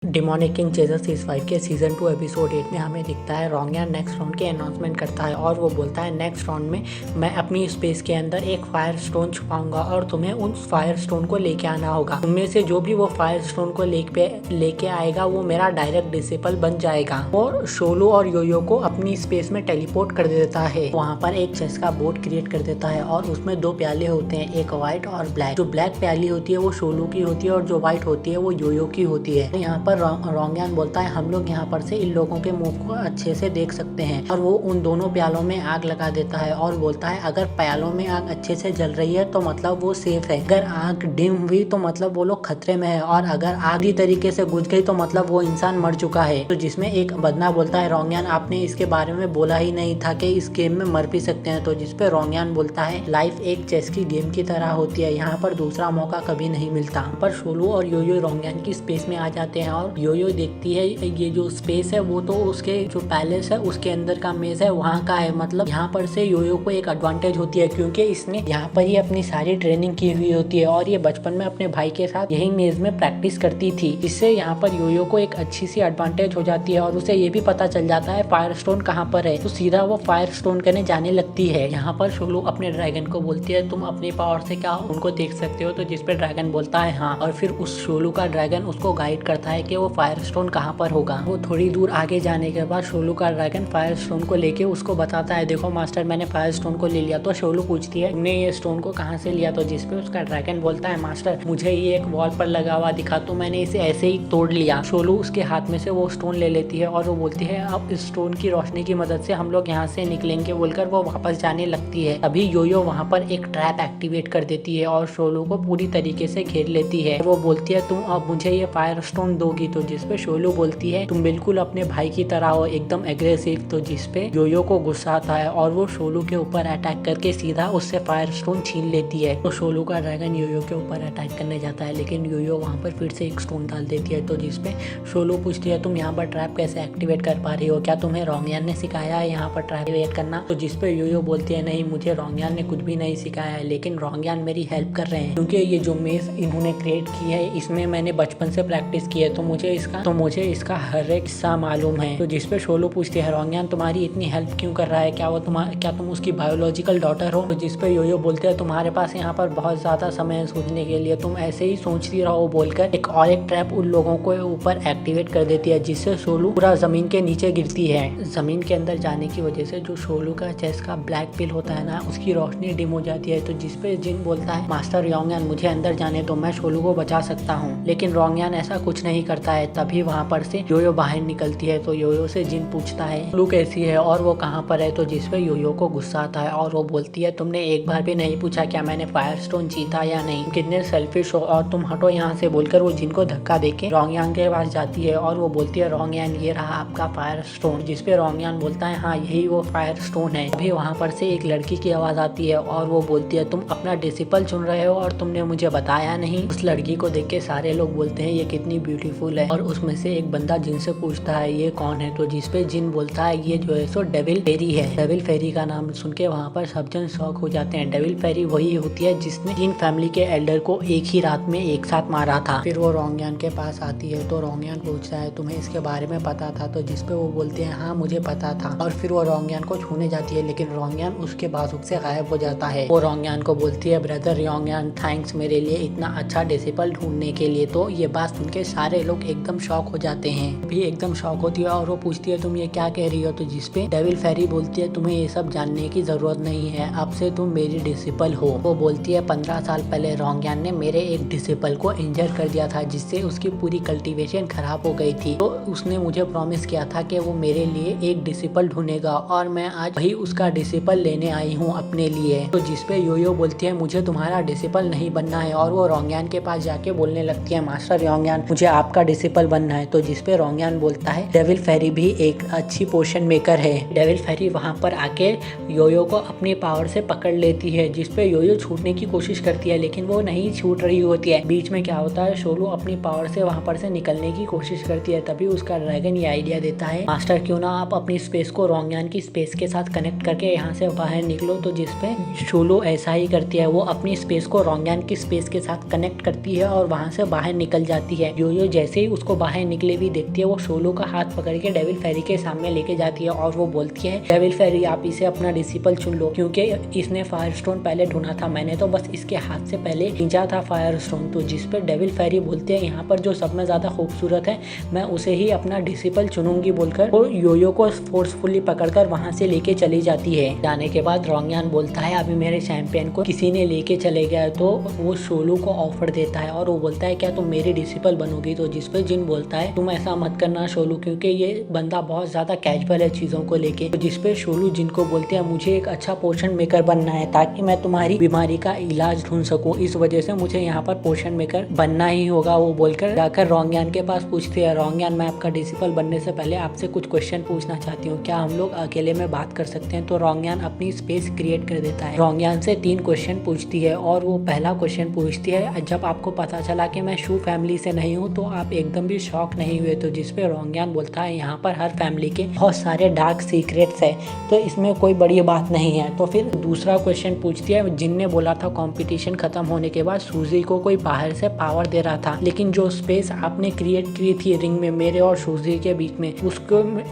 Demonic king chaser seize 5 के season 2 episode 8 में हमें दिखता है रोंगयान नेक्स्ट राउंड की अनाउंसमेंट करता है और वो बोलता है नेक्स्ट राउंड में मैं अपनी स्पेस के अंदर एक फायर स्टोन छुपाऊंगा और तुम्हें उस फायर स्टोन को लेके आना होगा। तुम में से जो भी वो फायर स्टोन को लेके आएगा वो मेरा डायरेक्ट डिसिपल बन जाएगा। और शोलू और योयो को अपनी स्पेस में टेलीपोर्ट कर देता है। वहाँ पर एक चेस का बोर्ड क्रिएट कर देता है और उसमें दो प्याले होते हैं, एक व्हाइट और ब्लैक। जो ब्लैक प्याली होती है वो शोलू की होती है और जो व्हाइट होती है वो योयो की होती है। यहाँ पर रोंगयान बोलता है हम लोग यहाँ पर से इन लोगों के मूव को अच्छे से देख सकते हैं और वो उन दोनों प्यालों में आग लगा देता है और बोलता है अगर प्यालों में आग अच्छे से जल रही है तो मतलब वो सेफ है, अगर आग डिम हुई तो मतलब वो लोग खतरे में है और अगर आग पूरी तरीके से बुझ गई तो मतलब वो इंसान मर चुका है। तो जिसमें एक बंदा बोलता है रोंगयान आपने इसके बारे में बोला ही नहीं था कि इस गेम में मर भी सकते हैं। तो जिसपे रोंगयान बोलता है लाइफ एक चेस की गेम की तरह होती है, यहाँ पर दूसरा मौका कभी नहीं मिलता। पर शोलू और योयो रोंगयान की स्पेस में आ जाते हैं और योयो देखती है ये जो स्पेस है वो तो उसके जो पैलेस है उसके अंदर का मेज है वहाँ का है। मतलब यहाँ पर से योयो को एक एडवांटेज होती है क्योंकि इसने यहाँ पर ही अपनी सारी ट्रेनिंग की हुई होती है और ये बचपन में अपने भाई के साथ यही मेज में प्रैक्टिस करती थी। इससे यहाँ पर योयो को एक अच्छी सी एडवांटेज हो जाती है और उसे ये भी पता चल जाता है फायर स्टोन कहाँ पर है, तो सीधा वो फायर स्टोन करने जाने लगती है। यहाँ पर शोलू अपने ड्रैगन को बोलती है तुम अपनी पावर से क्या उनको देख सकते हो, तो जिसपे ड्रैगन बोलता है हाँ, और फिर उस शोलू का ड्रैगन उसको गाइड करता है कि वो फायर स्टोन कहाँ पर होगा। वो थोड़ी दूर आगे जाने के बाद शोलू का ड्रैगन फायर स्टोन को लेके उसको बताता है देखो मास्टर मैंने फायर स्टोन को ले लिया। तो शोलू पूछती है तुमने ये स्टोन को कहाँ से लिया, तो जिसपे उसका ड्रैगन बोलता है मास्टर मुझे ये एक वॉल पर लगा हुआ दिखा तो मैंने इसे ऐसे ही तोड़ लिया। शोलू उसके हाथ में से वो स्टोन ले लेती है और वो बोलती है अब इस स्टोन की रोशनी की मदद से हम लोग यहाँ से निकलेंगे बोलकर वो वापस जाने लगती है। अभी योयो वहाँ पर एक ट्रैप एक्टिवेट कर देती है और शोलू को पूरी तरीके से घेर लेती है। वो बोलती है तुम अब मुझे ये फायर स्टोन दोगी, तो जिसपे शोलू बोलती है तुम बिल्कुल अपने भाई की तरह हो एकदम एग्रेसिव। तो जिसपे योयो को गुस्सा आता है और वो शोलू के ऊपर अटैक करके सीधा उससे फायर स्टोन छीन लेती है। तो शोलू का ड्रैगन योयो के ऊपर अटैक करने जाता है लेकिन योयो वहाँ पर फिर से एक स्टोन डाल देती है। तो जिसपे शोलू पूछती है तुम यहाँ पर ट्रैप कैसे एक्टिवेट कर पा रही हो, क्या तुम्हें रोंगयान ने सिखाया है यहाँ पर ट्रैप एक्टिवेट करना। तो जिसपे योयो बोलती है नहीं मुझे रोंगयान ने कुछ भी नहीं सिखाया है लेकिन रोंगयान मेरी हेल्प कर रहे हैं क्योंकि ये जो मेज इन्होंने क्रिएट की है इसमें मैंने बचपन से प्रैक्टिस की है तो मुझे इसका हर एक हिस्सा मालूम है। तो जिसपे शोलू पूछती है रोंगयान तुम्हारी इतनी हेल्प क्यों कर रहा है, क्या तुम उसकी बायोलॉजिकल डॉटर हो। तो जिसपे योयो बोलते हैं तुम्हारे पास यहाँ पर बहुत ज्यादा समय है सोचने के लिए, तुम ऐसे ही सोचती रहो बोलकर एक ट्रैप उन लोगों को ऊपर एक्टिवेट कर देती है जिससे शोलू पूरा जमीन के नीचे गिरती है। जमीन के अंदर जाने की वजह से जो शोलू का चेस्ट का ब्लैक पिल होता है ना उसकी रोशनी डिम हो जाती है। तो जिसपे जिन बोलता है मास्टर रोंगयान मुझे अंदर जाने दो, मैं शोलू को बचा सकता हूँ, लेकिन रोंगयान ऐसा कुछ नहीं करता है। तभी वहाँ पर से योयो बाहर निकलती है। तो योयो से जिन पूछता है शोलू कैसी है और वो कहाँ पर है। तो जिसपे योयो को गुस्सा आता है और वो बोलती है तुमने एक बार भी नहीं पूछा क्या मैंने फायर स्टोन जीता या नहीं, कितने सेल्फिश हो और तुम हटो यहाँ से बोलकर वो जिनको धक्का देके रोंगयान के पास जाती है और वो बोलती है रोंगयान ये रहा आपका फायर स्टोन। जिसपे रोंगयान बोलता है हाँ यही वो फायर स्टोन है। अभी वहाँ पर से एक लड़की की आवाज आती है और वो बोलती है तुम अपना डिसिपल चुन रहे हो और तुमने मुझे बताया नहीं। उस लड़की को देख के सारे लोग बोलते हैं ये कितनी ब्यूटीफुल है और उसमें से एक बंदा जिनसे पूछता है ये कौन है। तो जिसपे जिन बोलता है ये जो है सो डेविल फेरी है। डेविल फेरी का नाम सुन के वहाँ पर सब जन शॉक हो जाते हैं। डेविल फेरी वही होती है जिसने जिन फैमिली के एल्डर को एक ही रात में एक साथ मारा था। फिर वो रोंगयान के पास आती है तो रोंगयान पूछता है तुम्हें इसके बारे में पता था। तो जिसपे वो बोलते हैं हाँ मुझे पता था और फिर वो रोंगयान को छूने जाती है लेकिन रोंगयान उसके बाजुक से गायब हो जाता है। वो रोंगयान को बोलती है ब्रदर रोंगयान थैंक्स मेरे लिए इतना अच्छा डिसिपल ढूंढने के लिए। तो ये बात सुन के सारे लोग एकदम शॉक हो जाते हैं, भी एकदम शॉक होती है और वो पूछती है तुम ये क्या कह रही हो। तो जिसपे डेविल फेरी बोलती है तुम्हें ये सब जानने की जरूरत नहीं है, अब से तुम मेरी डिसिपल हो। वो बोलती है 15 साल पहले रोंगयान ने मेरे एक डिसिपल को इंजर कर दिया था जिससे उसकी पूरी कल्टीवेशन खराब हो गई थी। तो उसने मुझे प्रॉमिस किया था कि वो मेरे लिए एक डिसिपल ढूंढेगा और मैं आज वही उसका डिसिपल लेने आई हूँ अपने लिए। तो जिसपे योयो बोलती है मुझे तुम्हारा डिसिपल नहीं बनना है और वो रोंगयान के पास जाके बोलने लगती है मास्टर रोंगयान मुझे आपका डिसिपल बनना है। तो जिसपे रोंगयान बोलता है डेविल फेरी भी एक अच्छी पोशन मेकर है। डेविल फेरी वहाँ पर आके योयो को अपनी पावर से पकड़ लेती है जिसपे योयो छूटने की कोशिश करती है लेकिन वो नहीं छूट रही होती है। बीच में क्या होता है शोलू अपनी पावर से वहाँ पर से निकलने की कोशिश करती है। तभी उसका ड्रैगन ये आइडिया देता है मास्टर क्यों ना आप अपनी स्पेस को रोंगयान की स्पेस के साथ कनेक्ट करके यहाँ से बाहर निकलो। तो जिसपे शोलू ऐसा ही करती है, वो अपनी स्पेस को रोंगयान की स्पेस के साथ कनेक्ट करती है और वहाँ से बाहर निकल जाती है। योयो जैसे जैसे ही उसको बाहर निकले भी देखती है, वो शोलू का हाथ पकड़ के डेविल फेरी के सामने लेके जाती है और वो बोलती है, डेविल फेरी आप इसे अपना डिसिपल चुन लो, क्योंकि इसने फायर स्टोन पहले ढूंढा था, मैंने तो बस इसके हाथ से पहले खींचा था फायर स्टोन। तो जिस पे डेविल फेरी बोलते हैं, यहाँ पर जो सब में ज्यादा खूबसूरत है मैं उसे ही अपना डिसिपल चुनूंगी बोलकर वो योयो को फोर्सफुली पकड़कर वहां से लेके चली जाती है। जाने के बाद रोंगयान बोलता है, अभी मेरे चैंपियन को किसी ने लेके चले गया। तो वो शोलू को ऑफर देता है और वो बोलता है, क्या तुम मेरी डिसिपल बनोगी? तो जिस पे जिन बोलता है, तुम ऐसा मत करना शोलू, क्योंकि ये बंदा बहुत ज्यादा कैजुअल है चीजों को लेके। तो जिस पे शोलू जिनको बोलते हैं, मुझे एक अच्छा पोशन मेकर बनना है ताकि मैं तुम्हारी बीमारी का इलाज ढूंढ सकूं, इस वजह से मुझे यहाँ पर पोशन मेकर बनना ही होगा। वो बोलकर जाकर रोंगयान के पास पूछती है, रोंगयान मैं आपका डिसिपल बनने से पहले आपसे कुछ क्वेश्चन पूछना चाहती हूँ, क्या हम लोग अकेले में बात कर सकते हैं? तो रोंगयान अपनी स्पेस क्रिएट कर देता है। रोंगयान से 3 क्वेश्चन पूछती है और वो पहला क्वेश्चन पूछती है, जब आपको पता चला कि मैं शू फैमिली से नहीं हूँ तो आप एकदम भी शॉक नहीं हुए? तो जिसपे रोंगयान बोलता है, यहाँ पर हर फैमिली के बहुत सारे डार्क सीक्रेट्स है, तो इसमें कोई बड़ी बात नहीं है। तो फिर दूसरा क्वेश्चन पूछती है, जिन ने बोला था कंपटीशन खत्म होने के बाद सूजी को कोई बाहर से पावर दे रहा था, लेकिन जो स्पेस आपने क्रिएट की थी रिंग में मेरे और सूजी के बीच में,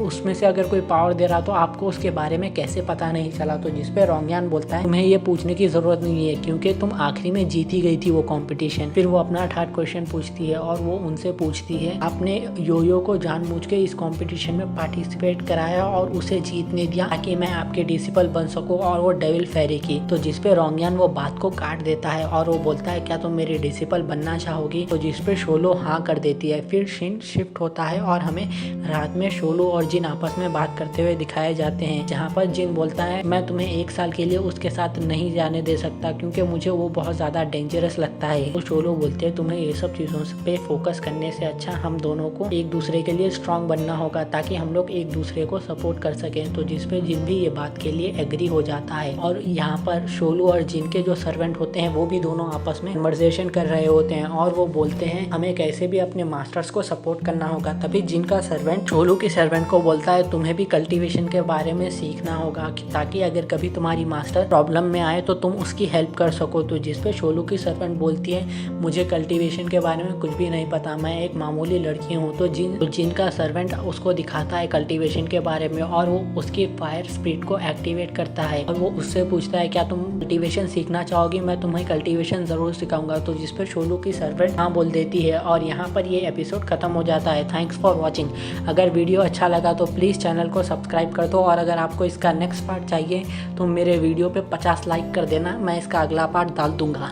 उसमें से अगर कोई पावर दे रहा तो आपको उसके बारे में कैसे पता नहीं चला? तो जिसपे रोंगयान बोलता है, तुम्हें ये पूछने की जरूरत नहीं है क्योंकि तुम आखिरी में जीती गई थी वो कंपटीशन। फिर वो अपना 3rd क्वेश्चन पूछती है और वो उनसे पूछती है, आपने योयो को जानबूझ के इस कंपटीशन में पार्टिसिपेट कराया और उसे जीतने दिया ताकि मैं आपके डिसिपल बन सकूं, और वो डेविल फेरी की। तो जिसपे रोंगयान वो बात को काट देता है और वो बोलता है, क्या तुम मेरी डिसिपल बनना चाहोगी? तो जिसपे शोलो हाँ कर देती है। फिर सीन शिफ्ट होता है और हमें रात में शोलो और जिन आपस में बात करते हुए दिखाए जाते हैं, जहाँ पर जिन बोलता है, मैं तुम्हें 1 साल के लिए उसके साथ नहीं जाने दे सकता क्योंकि मुझे वो बहुत ज्यादा डेंजरस लगता है। तो शोलो बोलते हैं, तुम्हें ये सब चीजों पे फोकस करने से अच्छा हम दोनों को एक दूसरे के लिए स्ट्रांग बनना होगा ताकि हम लोग एक दूसरे को सपोर्ट कर सकें। तो जिसपे जिन भी ये बात के लिए एग्री हो जाता है और यहाँ पर शोलू और जिन के जो सर्वेंट होते हैं वो भी दोनों आपस में कन्वर्सेशन कर रहे होते हैं और वो बोलते हैं, हमें कैसे भी अपने मास्टर्स को सपोर्ट करना होगा। तभी जिन का सर्वेंट शोलू के सर्वेंट को बोलता है, तुम्हें भी कल्टीवेशन के बारे में सीखना होगा ताकि अगर कभी तुम्हारी मास्टर प्रॉब्लम में आए तो तुम उसकी हेल्प कर सको। तो जिसपे शोलू की सर्वेंट बोलती है, मुझे कल्टीवेशन के बारे में कुछ भी नहीं पता, मैं एक मामूली लड़की हूँ। तो जिन का सर्वेंट उसको दिखाता है कल्टीवेशन के बारे में और वो उसकी फायर स्पिरिट को एक्टिवेट करता है और वो उससे पूछता है, क्या तुम कल्टीवेशन सीखना चाहोगी? मैं तुम्हें कल्टीवेशन जरूर सिखाऊंगा। तो जिस पर शोलू की सर्वेंट हाँ बोल देती है और यहाँ पर ये एपिसोड खत्म हो जाता है। Thanks for watching. अगर वीडियो अच्छा लगा तो प्लीज़ चैनल को सब्सक्राइब कर दो और अगर आपको इसका नेक्स्ट पार्ट चाहिए तो मेरे वीडियो पे 50 लाइक कर देना, मैं इसका अगला पार्ट डाल दूंगा।